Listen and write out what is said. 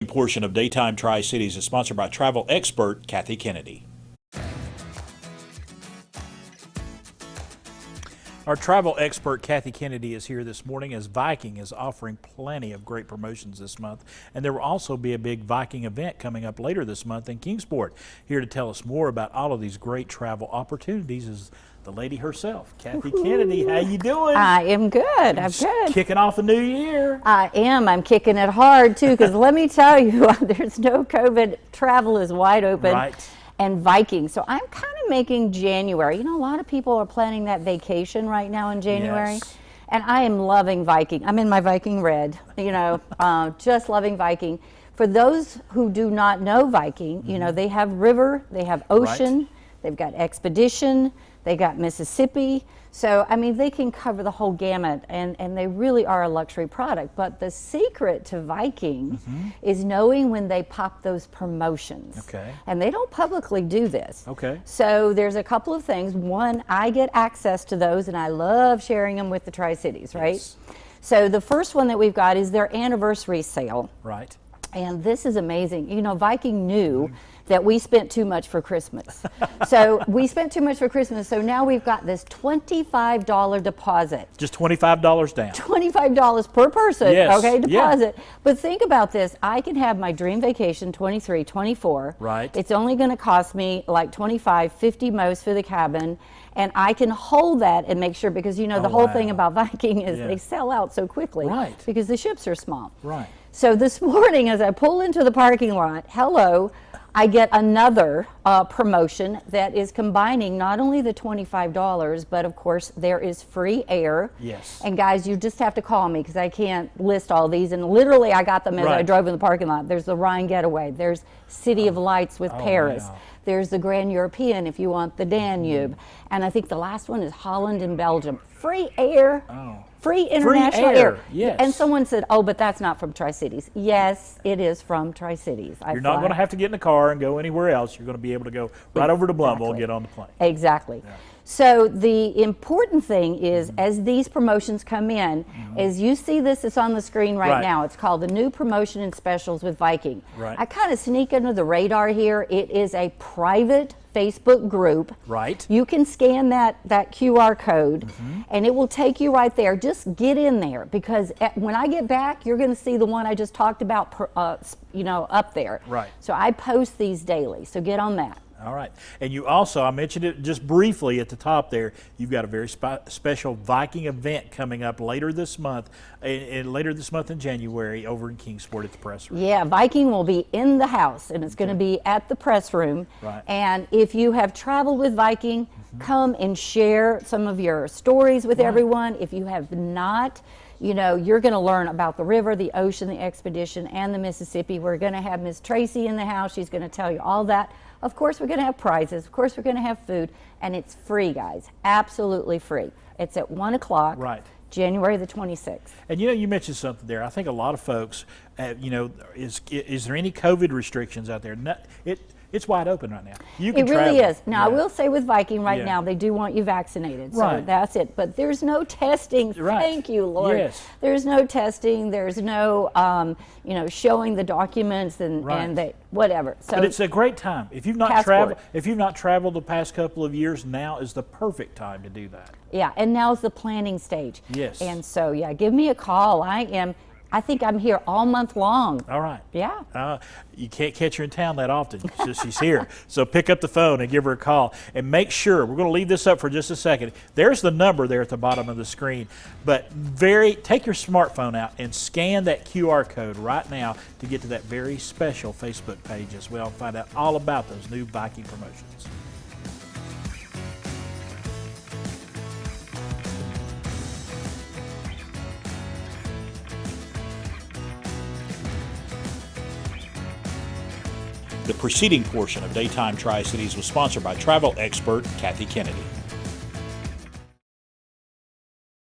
Portion of Daytime Tri-Cities is sponsored by travel expert Kathy Kennedy. Our travel expert Kathy Kennedy is here this morning as Viking is offering plenty of great promotions this month, and there will also be a big Viking event coming up later this month in Kingsport. Here to tell us more about all of these great travel opportunities is the lady herself, Kathy Kennedy. How you doing? I am good. I'm good. Kicking off a new year. I am. I'm kicking it hard too, because let me tell you, there's no COVID. Travel is wide open. Right. And Viking. So I'm kind of making January. You know, a lot of people are planning that vacation right now in January. Yes. And I am loving Viking. I'm in my Viking red, you know, just loving Viking. For those who do not know Viking, you know, they have river, they have ocean, Right. They've got expedition, they got Mississippi. So, I mean, they can cover the whole gamut, and they really are a luxury product. But the secret to Viking is knowing when they pop those promotions. Okay. And they don't publicly do this. Okay. So there's a couple of things. One, I get access to those, and I love sharing them with the Tri-Cities, right? Yes. So the first one that we've got is their anniversary sale. Right. And this is amazing. You know, Viking knew that we spent too much for Christmas. So we spent too much for Christmas, so now we've got this $25 deposit. Just $25 down. $25 per person, Yes. okay, Yeah. deposit. But think about this. I can have my dream vacation, 23, 24. Right. It's only going to cost me like 25, 50 most for the cabin. And I can hold that and make sure, because you know, the whole wow. thing about Viking is Yeah. they sell out so quickly. Right. Because the ships are small. Right. So this morning, as I pull into the parking lot, hello, I get another promotion that is combining not only the $25, but of course there is free air. Yes. And guys, you just have to call me because I can't list all these. And literally, I got them as I Right. drove in the parking lot. There's the Rhine Getaway. There's City of Lights with Paris. wow. There's the Grand European if you want the Danube. And I think the last one is Holland and Belgium. Free air. Oh. Free international air, air. yes. And someone said, oh, but that's not from Tri-Cities. Yes, it is from Tri-Cities. You're not going to have to get in the car and go anywhere else. You're going to be able to go right over to Blumville and Exactly. get on the plane. Exactly. So the important thing is, as these promotions come in, as you see this, it's on the screen right now. It's called the new promotion and specials with Viking. Right. I kind of sneak under the radar here. It is a private Facebook group. Right. You can scan that QR code and it will take you right there. Just get in there, because when I get back, you're going to see the one I just talked about, you know, up there. Right. So I post these daily. So get on that. All right. And you also, I mentioned it just briefly at the top there, you've got a very special Viking event coming up later this month, later this month in January over in Kingsport at the press room. Yeah, Viking will be in the house, and it's going to be at the press room. Right. And if you have traveled with Viking, come and share some of your stories with everyone. If you have not, you know, you're going to learn about the river, the ocean, the expedition, and the Mississippi. We're going to have Miss Tracy in the house. She's going to tell you all that. Of course, we're going to have prizes. Of course, we're going to have food. And it's free, guys. Absolutely free. It's at 1 o'clock. Right. January the 26th. And you know, you mentioned something there. I think a lot of folks, you know, is there any COVID restrictions out there? It's wide open right now. You can It really travel. is. Now, I will say with Viking right Yeah. now, they do want you vaccinated. So Right. that's it. But there's no testing. Right. Thank you, Lord. Yes. There's no testing. There's no, you know, showing the documents and whatever. So But it's a great time. If you've not Passport. traveled the past couple of years, now is the perfect time to do that. yeah, and now's the planning stage. Yes. And so, yeah, give me a call. I think I'm here all month long. All right. Yeah. You can't catch her in town that often. She's here. So pick up the phone and give her a call. And make sure, we're going to leave this up for just a second. There's the number there at the bottom of the screen. But take your smartphone out and scan that QR code right now to get to that very special Facebook page as well and find out all about those new Viking promotions. The preceding portion of Daytime Tri-Cities was sponsored by travel expert Kathy Kennedy.